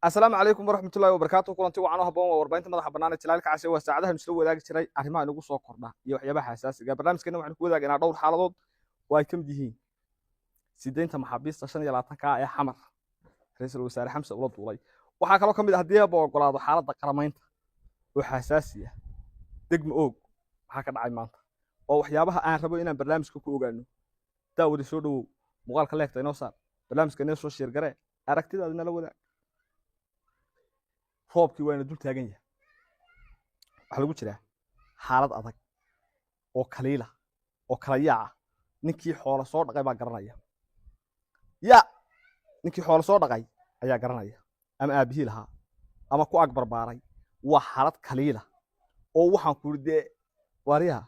السلام عليكم ورحمة الله وبركاته كلنتي وعنا هبون warbaahinta madaxa banaan ee Jilaalka Cashe waa saacadaha nuslo wadaagi jiray arrimaha inagu soo kordha iyo waxyaabaha xasaasiga barnaamijkeena waxaan ku wadaagnaa dhowr xaaladood oo ay kamid yihiin sideenta maxaabiista 25 ee xamar ra'iisul wasaare Xamse ula duulay waxa kale oo kamid ah hadii ay ogolaado xaaladda qaramaynta oo xasaasi ah degmo og waxa ka dhacay maanta oo waxyaabaha aan rabo inaan barnaamijka ku ogaano daawada soo dhawow muuqaalka leegta inoo saar barnaamijkeena soo sheer gare aragtidaadina la wadaag roobkii waa dul taagan yahay waxa lagu jiraa xaalad adag oo kaliila oo kala yaaca ninkii xoolo soo dhaqay baa garanaya ninkii xoolo soo dhaqay ayaa garanaya ama aabihii lahaa ama ku ag barbaaray waa xaalad kaliila oo waxaan ku ridee wariyaha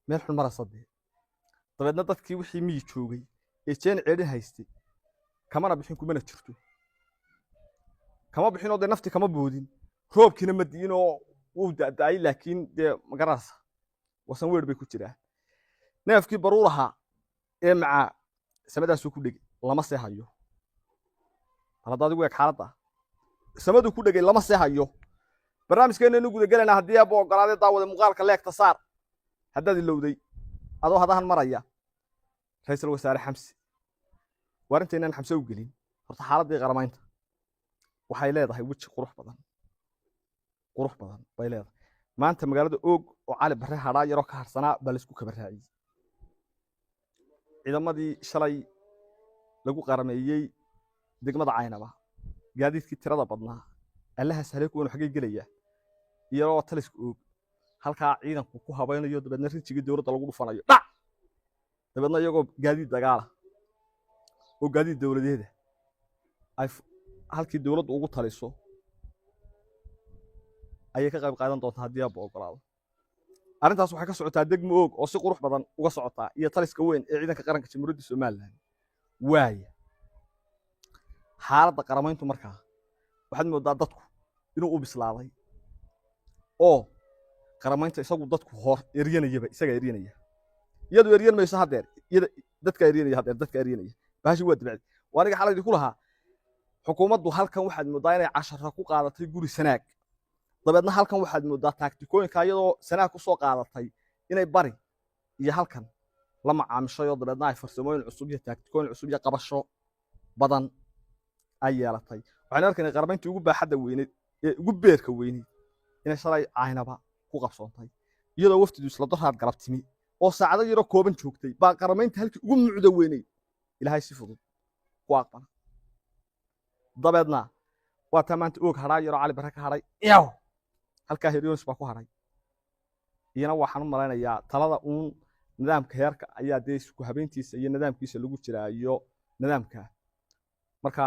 meel xun marasadee dabeedna dadkii wixii miyi joogay ee jeen ceedin haystay kamana bixin kumana jirto kama bixinoo de nafti kama boodin roobkiina ma diin oo uu da'ay laakiin de magarasa wasan weer bay ku jiraan neefkii baruuraha ee maca samadaas ku dhigay lama seehayo haladaadi week xaaladda samadu ku dhigay lama seehayo barnaamijkeena inuu guda galana hadii aad ogolaadeen daawada muuqaalka leegta saar haddaad ilowday adoo hadahan maraya ra'iisul wasaare Xamse warinteena Xamse u gelin horta xaaladii qaramaynta waxay leedahay wajh qurux badan bay leedahay maanta magaalada og oo cali barre hadhaa yaro ka harsanaa bal isku kabarraacay ciidamadii shalay lagu qarameeyay degmada Caynaba gaadiidkii tirada badnaa allaha sahlay kuwan xagee gelaya iyadoo talisku og halka ciidanku ku habaynayo dabadna rinjigii dawladda lagu dhufanayo dabadna iyagoo gaadiid dagaala oo gaadiid dawladeeda ay halkii dawladdu ugu taliso ayay ka qayb qaadan doontaa hadii aad ogolaado arintaas waxay ka socotaa degmo og oo si qurux badan uga socota iyo taliska weyn ee ciidanka qaranka Jamhuuriyadda Soomaaliland waaya xaaladda qaramayntu markaa waxaad moodaa dadku inuu u bislaaday oo qaramaynta isagu dadku hor eriyanayaba isaga eriyanaya iyadu eriyan mayso hadeer dadka eriyanaya baashi waa dibacdi waaniga xaladii ku lahaa xukuumaddu halkan waxaad moodaa inay casharo ku qaadatay guri sanaag dabeedna halkan waxaad moodaa taagtikooyinka iyadoo sanaag ku soo qaadatay inay bari iyo halkan la macaamishayo dabeedna ay farsamooyin cusub iyo taagtikooyin cusub iyo qabasho badan ay yeelatay waxaan arkaynay qaramayntii ugu baaxadda weyneed ee ugu beerka weyneed inay shalay Caynaba ku qabsoontay iyadoo waftidu isla daraad galabtimi oo saacado yaro kooban joogtay baa qaramaynta halkii ugu mucdo weyneed ilaahay si fudud ku aqbal dabeedna waa tamaanta og hadhaa yaro cali barre ka hadhay halkaa Herions baa ku hadhay iyana waxaan u malaynayaa talada uun nidaamka heerka ayaa dee isku habeyntiisa iyo nidaamkiisa lagu jiraayo nidaamka marka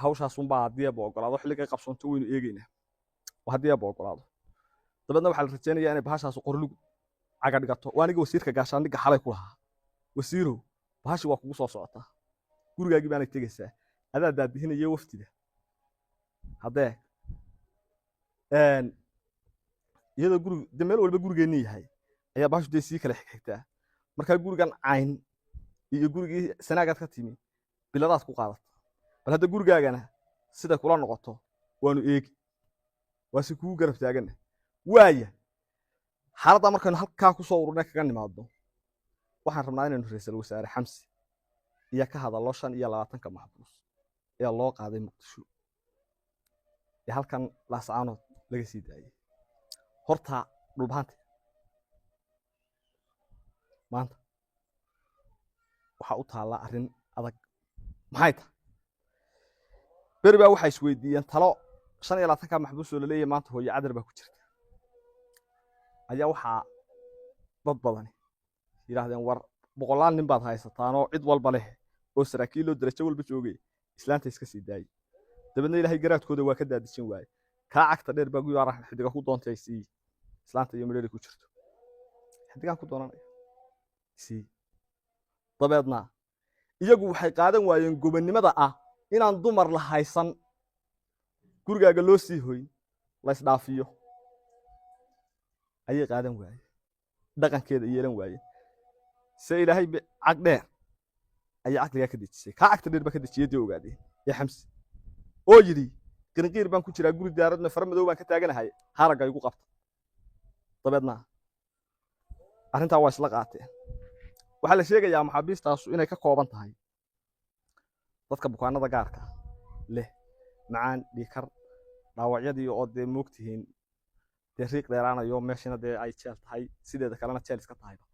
hawshaas un baa hadii aad ogolaado xilliga qabsoonto weynu eegaynaa hadii aad ogolaado dabeedna waxaa la rajeynayaa inay bahashaas qorlugu caga dhigato waaniga wasiirka gaashaandhigga xalay ku lahaa wasiirow bahashi waa kugu soo socotaa gurigaagii baanay tegaysaa adaa daabihinayo waftida hadee iyadoo guriga de meel walba gurigeennii yahay ayaa bahashu dee sii kala xigxigtaa markaa gurigan Cayn iyo gurigii sanaagaad ka timi biladaad ku qaadata bal hadda gurigaagana sida kula noqoto waanu eegi waa si kugu garab taagana waaya xaaladda markaynu halkaa ku soo ururnay kaga nimaadno waxaan rabnaa inaynu ra'iisul wasaare Xamse iyo ka hadallo 25 maxbuus ee loo qaaday Muqdisho ee halkan laascaanood laga sii daayay horta dhulbaanta maanta waxa u taala arrin adag maxay tahay beriba waxa isweydiiyeen talo 25 maxbuus oo la leeyahay maanta hooyo cadar baa ku jirta ayaa waxa dad badan yiraahdeen war boqolaal nin baad haysataan oo cid walba leh oo saraakiil oo darajo walba joogay islaanta iska sii daayay dabadna ilaahay garaadkooda waa ka daadishin waay ka cagta dheer baa guyo arax xidiga ku doontay si islaanta iyo midheeri ku jirto xidigan ku doonanay si dabeedna iyagu waxay qaadan waayeen gobonimada ah inaan dumar la haysan gurigaaga loo sii hooyn la isdhaafiyo ayay qaadan waayeen dhaqankeeda yeelan waayeen si ilaahay cag dheer ayaa caqliga ka dejisay ka cagta dheer ba ka dejiyay ogaadeen ya Xamse oo yiri qirinqiir baan ku jiraa guri daaradna fara madow baan ka taaganahay haragga igu qabta dabeedna arrintaa waa isla qaateen waxaa la sheegayaa maxaabiistaasu inay ka kooban tahay dadka bukaanada gaarka leh macaan dhiikar dhaawacyadii oo dee moogtihiin dee riiq dheeraanayo meeshana dee ay jeel tahay sideeda kalena jeel iska tahayba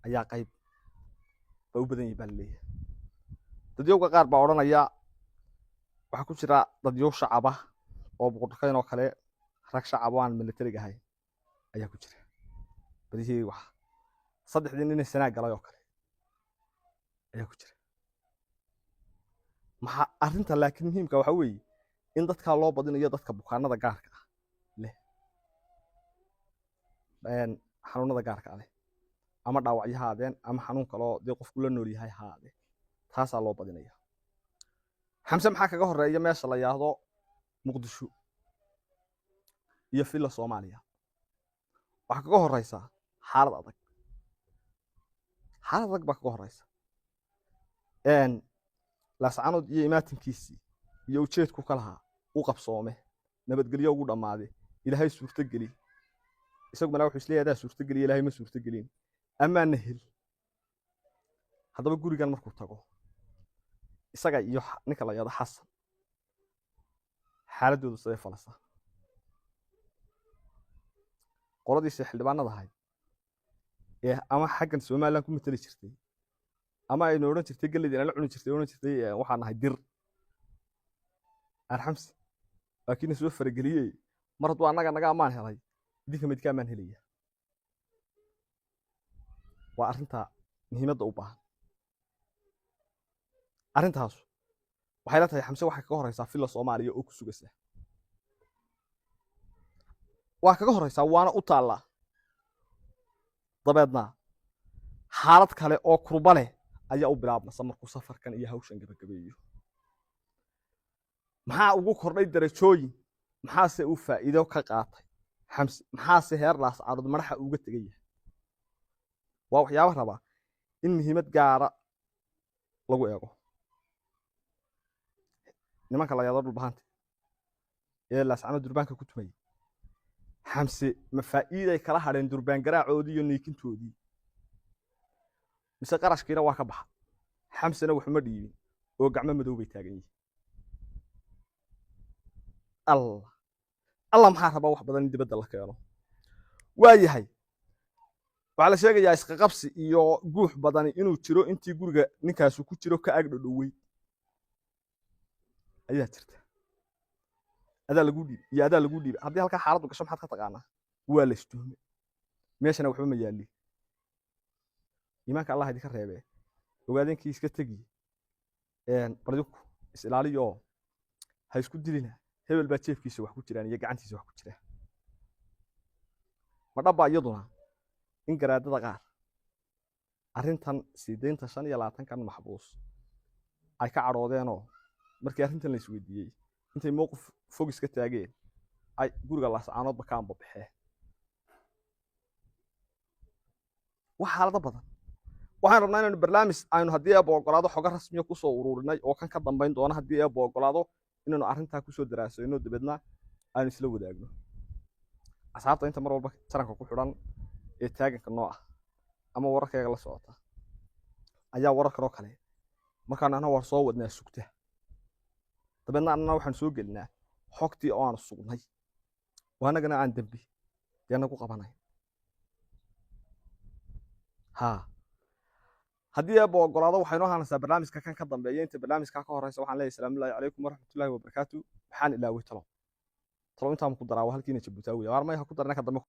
ayaa qayb ba u badan yihiin baa laleeyahay dadyowga qaar baa odhanaya waxaa ku jira dadyow shacaba oo boqortooyin oo kale rag shacab oo aan militariga ahayn ayaa ku jira badihii wax saddexdii nin sanaa galay oo kale ayaa ku jira maxaa arrinta laakiin muhiimka waxa weeye in dadka loo badinayo dadka bukaanada gaarka ah leh xanuunada gaarka ah leh ama dhaawacyo haadeen ama xanuun kale oo dee qofku la nool yahay haade taasaa loo badinaya xamse maxaa kaga horeeya meesha la yiraahdo muqdisho iyo filla Soomaaliya waxa kaga horeysa xaalad adag baa kaga horeysa laascanood iyo imaatinkiisii iyo ujeedku ka lahaa u qabsoome nabadgelyo ugu dhamaade ilaahay suurta geli isaguna wuxuu isleeyahay suurta geli ilaahay ma suurta gelin amaana hel hadaba gurigan markuu tago isaga iyo ninka la yiraahdo Xasan xaaladoodu sidee falasa qoladii xildhibaanada ahayd ama xaggan Soomaaliland ku matali jirtay ama ay nooran jirtay galleedina la cuni jirtay oo jirtay waxaan ahay dir arxamsi laakiin soo farageliyay mar hadduu anaga naga amaan helay idinka midka amaan helaya waa arrinta muhiimadda u baahan arrintaas waxay la tahay xamse waxa kaga horeysa filla Soomaaliya oo ku sugaysa waa kaga horeysa waana u taala dabeedna xaalad kale oo kurba leh ayaa u bilaabmasa markuu safarkan iyo hawshan gabagabeeyo maxaa ugu kordhay darajooyin maxaase uu faa'iido ka qaatay xamse maxaase heer laascaanood madaxa uga tagay waa waxyaabo raba in muhiimad gaara lagu eego nimanka la yiraahdo dhulbaanta ee laascaanood durbaanka ku tumay xamse ma faa'iiday kala hadheen durbaan garaacoodii iyo niikintoodii mise qarashkiina waa ka baxa xamsena wuxuu ma dhiibin oo gacmo madow bay taagan yihiin allah maxaa raba wax badan in dibadda la keeno waa yahay waxaa la sheegayaa isqa qabsi iyo guux badan inuu jiro intii guriga ninkaas ku jiro ka ag dhowey ayaa jirta adaa lagu dhiib haddii halka xaaladdu gasho maxaad ka taqaanaa waa la istuumay meeshana waxba ma yaali iimaanka allah idinka reebee ogaadeenkii iska tegi bardiku is ilaaliyo ha isku dilina hebel baa jeefkiisa wax ku jiraan iyo gacantiisa wax ku jira ma dhaba iyaduna in garaadada qaar arrintan 85 kan maxbuus ay ka cadhoodeenoo markii arrintan la isweydiiyey intay mowqif fog iska taageen ay guriga laascaanood bakaan baxee waxa xaalada badan waxaan rabnaa inaan barnaamij aynu haddii ay ogolaado xogo rasmi ah ku soo ururinay oo kan ka dambeyn doona haddii ay ogolaado inaanu arrinta ku soo daraasayno dibadna aan isla wadaagno asxaabta inta mar walba taranka ku xidhan ee taaganka noo ah ama wararkayga la socota ayaa wararka oo kale markaan ana war soo wadnaa sugta dabeedna anna waxaan soo gelinaa xogtii oo aan sugnay waanagana aan dambi deena ku qabanay haddii ay ogolaado waxaynu ahaanaysaa barnaamijka kan ka dambeeya inta barnaamijka ka horeysa waxaan leeyahay salaamu calaykum waraxmatullaahi wabarakaatu waxaan ilaaway talo intaan ku daraa halkiina Jabuuti waa mar ma ku darnaa ka dambe